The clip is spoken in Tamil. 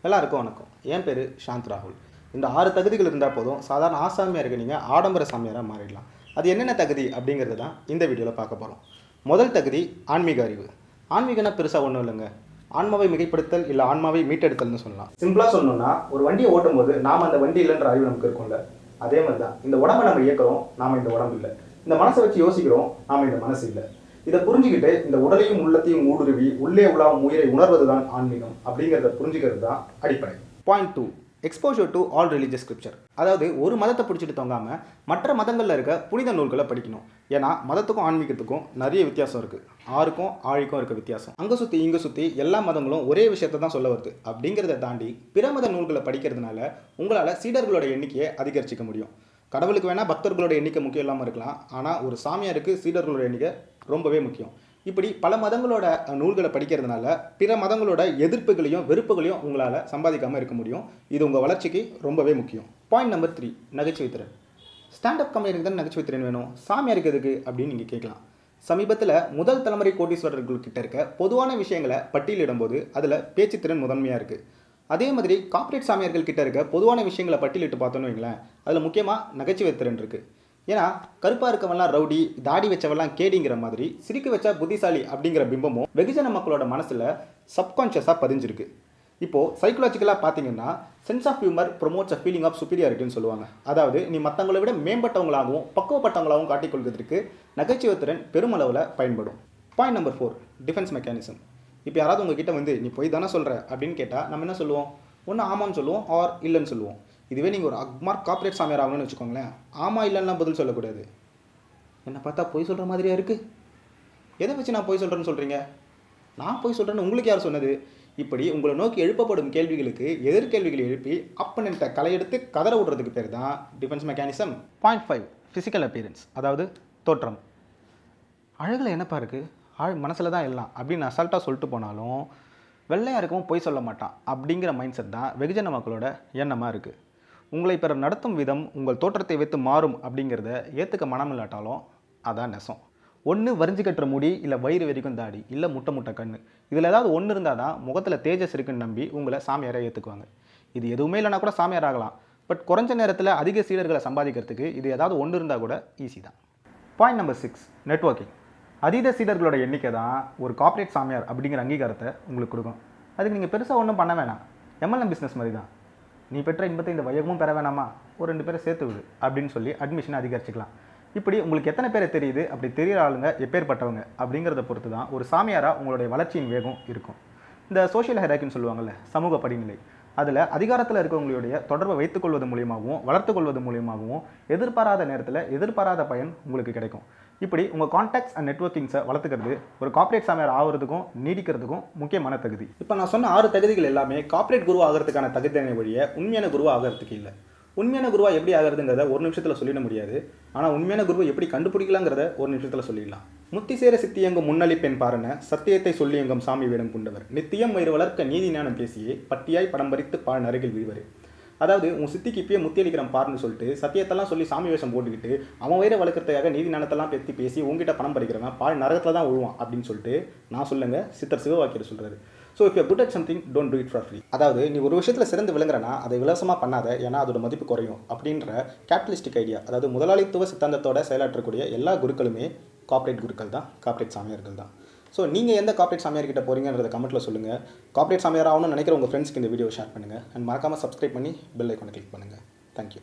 எல்லாருக்கும் வணக்கம். என் பேர் சாந்த் ராகுல். இந்த 6 தகுதிகள் இருந்தால் போதும், சாதாரண ஆசாமியாக இருக்க நீங்கள் ஆடம்பர சாமியாராக மாறிடலாம். அது என்னென்ன தகுதி அப்படிங்கிறது தான் இந்த வீடியோவில் பார்க்க போகிறோம். முதல் தகுதி ஆன்மீக அறிவு. ஆன்மீகனா பெருசாக ஒன்றும் இல்லைங்க. ஆன்மாவை மிகைப்படுத்தல் இல்லை ஆன்மாவை மீட்டெடுத்தல்னு சொல்லலாம். சிம்பிளாக சொல்லணும்னா, ஒரு வண்டியை ஓட்டும் போது நாம் அந்த வண்டி இல்லைன்ற அறிவு நமக்கு இருக்கும்ல, அதே மாதிரி தான் இந்த உடம்பை நம்ம இயக்கிறோம், நாம் இந்த உடம்பு இல்லை. இந்த மனசை வச்சு யோசிக்கிறோம், நாம் இந்த மனசு இல்லை. இதை புரிஞ்சுக்கிட்டு இந்த உடலையும் உள்ளத்தையும் ஊடுருவி உள்ளே உலாவும் உயிரை உணர்வது தான் ஆன்மீகம் அப்படிங்கிறத புரிஞ்சுக்கிறது தான் அடிப்படை. Point 2, exposure to all religious scripture. அதாவது ஒரு மதத்தை பிடிச்சிட்டு தொங்காமல் மற்ற மதங்களில் இருக்க புனித நூல்களை படிக்கணும். ஏன்னா மதத்துக்கும் ஆன்மீகத்துக்கும் நிறைய வித்தியாசம் இருக்குது. ஆறுக்கும் ஆழிக்கும் இருக்க வித்தியாசம். அங்கே சுற்றி இங்கே சுற்றி எல்லா மதங்களும் ஒரே விஷயத்தை தான் சொல்ல வருது. அப்படிங்கிறத தாண்டி பிற மத நூல்களை படிக்கிறதுனால உங்களால் சீடர்களோட எண்ணிக்கையை அதிகரிச்சிக்க முடியும். கடவுளுக்கு வேணால் பக்தர்களோட எண்ணிக்கை முக்கியம் இல்லாமல் இருக்கலாம், ஆனால் ஒரு சாமியாருக்கு சீடர்களோட எண்ணிக்கை ரொம்பவே முக்கியம். இப்படி பல மதங்களோட நூல்களை படிக்கிறதுனால பிற மதங்களோட எதிர்ப்புகளையும் வெறுப்புகளையும் உங்களால் சம்பாதிக்காமல் இருக்க முடியும். இது உங்கள் வளர்ச்சிக்கு ரொம்பவே முக்கியம். பாயிண்ட் நம்பர் 3, நகைச்சுவை திறன். ஸ்டாண்டப் காமெடிக்கு தான் நகைச்சுவை திறன் வேணும், சாமியாருக்கு எதுக்கு அப்படின்னு நீங்கள் கேட்கலாம். சமீபத்தில் முதல் தலைமுறை கோடீஸ்வரர்கள்கிட்ட இருக்க பொதுவான விஷயங்களை பட்டியலிடும்போது அதில் பேச்சு திறன் முதன்மையாக இருக்குது. அதே மாதிரி கார்ப்பரேட் சாமியார்கள் கிட்ட இருக்க பொதுவான விஷயங்களை பட்டியலிட்டு பார்த்தோன்னு வைங்களேன், அதில் முக்கியமாக நகைச்சுவை திறன் இருக்குது. ஏன்னா கருப்பாக இருக்கவெல்லாம் ரவுடி, தாடி வச்சவெல்லாம் கேடிங்கிற மாதிரி சிரிக்க வச்சா புத்திசாலி அப்படிங்கிற பிம்பமும் வெகுஜன மக்களோட மனசில் சப்கான்ஷியஸாக பதிஞ்சிருக்கு. இப்போது சைக்கலாஜிக்கலாக பார்த்தீங்கன்னா, sense of humour promotes a feeling of சுப்பீரியாரிட்டின்னு சொல்லுவாங்க. அதாவது நீ மற்றவங்களை விட மேம்பட்டவங்களாகவும் பக்குவப்பட்டவங்களாகவும் காட்டிக்கொள்வதற்கு நகைச்சுவை திறன் பெருமளவில் பயன்படும். Point number 4, defence mechanism. இப்போ யாராவது உங்ககிட்ட வந்து நீ போய் தானே சொல்கிற அப்படின்னு கேட்டால் நம்ம என்ன சொல்லுவோம்? ஒன்று ஆமான்னு சொல்லுவோம், ஆர் இல்லைன்னு சொல்லுவோம். இதுவே நீங்கள் ஒரு அக்மார்க் கார்ப்பரேட் சாமியார் ஆகணும்னு வச்சுக்கோங்களேன், ஆமாம் இல்லைன்னா பதில் சொல்லக்கூடாது. என்னை பார்த்தா பொய் சொல்கிற மாதிரியா இருக்குது, எதை வச்சு நான் பொய் சொல்கிறேன்னு சொல்கிறீங்க, நான் பொய் சொல்கிறேன்னு உங்களுக்கு யார் சொன்னது? இப்படி உங்களை நோக்கி எழுப்பப்படும் கேள்விகளுக்கு எதிர்கேள்விகளை எழுப்பி அப்பனன்ட்ட களையெடுத்து கதற விடுறதுக்கு பேர் தான் defence mechanism. Point 5, physical appearance, அதாவது தோற்றம். அழகில் என்னப்பா இருக்குது, மனசில் தான் எல்லாம் அப்படின்னு அசால்ட்டாக சொல்லிட்டு போனாலும் வெள்ளையாக இருக்கவும் பொய் சொல்ல மாட்டான் அப்படிங்கிற மைண்ட் செட் தான் வெகுஜன மக்களோட எண்ணமாக இருக்குது. உங்களை பிறர் நடத்தும் விதம் உங்கள் தோற்றத்தை வைத்து மாறும் அப்படிங்கிறத ஏற்றுக்க மனம் இல்லாட்டாலும் அதான் நெசம். ஒன்று வரிஞ்சு கட்டுற முடி, இல்லை வயிறு வரைக்கும் தாடி, இல்லை முட்டை முட்டை கண்ணு, இதில் ஏதாவது ஒன்று இருந்தால் தான் முகத்தில் தேஜஸ் இருக்குன்னு நம்பி உங்களை சாமியாரை ஏற்றுக்குவாங்க. இது எதுவுமே இல்லைனா கூட சாமியார் ஆகலாம், பட் குறைஞ்ச நேரத்தில் அதிக சீடர்களை சம்பாதிக்கிறதுக்கு இது ஏதாவது ஒன்று இருந்தால் கூட ஈஸி தான். Point number 6, networking. அதீத சீடர்களோட எண்ணிக்கை தான் ஒரு கார்ப்பரேட் சாமியார் அப்படிங்கிற அங்கீகாரத்தை உங்களுக்கு கொடுக்கும். அதுக்கு நீங்கள் பெருசாக ஒன்றும் பண்ண வேணாம், எம்எல்எம் பிஸ்னஸ் மாதிரி தான். நீ பெற்ற இன்பத்தை இந்த வையகமும் பெற வேணாமா, ஒரு 2 பேரை சேர்த்து விடு அப்படின்னு சொல்லி அட்மிஷனை அதிகரிச்சிக்கலாம். இப்படி உங்களுக்கு எத்தனை பேரை தெரியுது, அப்படி தெரிகிற ஆளுங்க எப்பேற்பட்டவங்க அப்படிங்கிறத பொறுத்து தான் ஒரு சாமியாராக உங்களுடைய வளர்ச்சியின் வேகம் இருக்கும். இந்த சோஷியல் ஹைரார்க்கின்னு சொல்லுவாங்கள்ல, சமூக படிநிலை, அதில் அதிகாரத்தில் இருக்கவங்களுடைய தொடர்பை வைத்துக்கொள்வது மூலியமாகவும் வளர்த்து கொள்வது மூலியமாகவும் எதிர்பாராத நேரத்தில் எதிர்பாராத பயன் உங்களுக்கு கிடைக்கும். இப்படி உங்கள் கான்டாக்ட்ஸ் அண்ட் நெட்வொர்க்கிங்ஸை வளர்த்துக்கிறது ஒரு கார்ப்பரேட் சாமியார் ஆகிறதுக்கும் நீடிக்கிறதுக்கும் முக்கியமான தகுதி. இப்போ நான் சொன்ன 6 தகுதிகள் எல்லாமே கார்ப்பரேட் குருவா ஆகிறதுக்கான தகுதியான வழியை உண்மையான குருவா ஆகிறதுக்கு இல்லை. உண்மையான குருவா எப்படி ஆகிறதுங்கிறத ஒரு நிமிஷத்தில் சொல்லிட முடியாது, ஆனால் உண்மையான குருவை எப்படி கண்டுபிடிக்கலாங்கிறத ஒரு நிமிஷத்தில் சொல்லிடலாம். முத்தி சேர சித்தியங்கும் முன்னளிப்பெண் பாருன சத்தியத்தை சொல்லி எங்கும் சாமி வேடம் கொண்டவர் நித்தியம் வயிறு வளர்க்க நீதி ஞானம் பேசியே பட்டியாய் படம் பறித்து பால் நரகில் வீழ்வர். அதாவது உன் சித்திக்கு இப்பயே முத்தி அளிக்கிறான் பாருன்னு சொல்லிட்டு சத்தியத்தெல்லாம் சொல்லி சாமி வேஷம் போட்டுக்கிட்டு அவன் வயிறை வளர்க்கறதுக்காக நீதி ஞானத்தெல்லாம் பற்றி பேசி உங்ககிட்ட பணம் பறிக்கிறவன் பால் நரகத்தில் தான் விழுவான் அப்படின்னு சொல்லிட்டு நான் சொல்லுங்க சித்தர் சிவவாக்கியர் சொல்கிறாரு. So if you good at something don't do it for free. அதாவது நீ ஒரு விஷயத்தில் சிறந்து விளங்குறனா அதை இலவசமாக பண்ணாத, ஏன்னா அதோட மதிப்பு குறையும் அப்படின்ற கேபிட்டலிஸ்டிக் ஐடியா. அதாவது முதலாளித்துவ சித்தாந்தத்தோட செயலாற்றக்கூடிய எல்லா குருக்களுமே கார்ப்பரேட் குருக்கள் தான், கார்ப்பரேட் சாமியார்கள் தான். ஸோ நீங்கள் எந்த கார்ப்பரேட் சாமியார்கிட்ட போகிறீங்கன்றத கமெண்ட்டில் சொல்லுங்கள். கார்ப்பரேட் சாமியார் ஆகணும்னு நினைக்கிற உங்கள் ஃப்ரெண்ட்ஸ்க்கு இந்த வீடியோ ஷேர் பண்ணுங்கள். அண்ட் மறக்காமல் சப்ஸ்கிரைப் பண்ணி பெல் ஐக்கானை கிளிக் பண்ணுங்கள். தேங்க்யூ.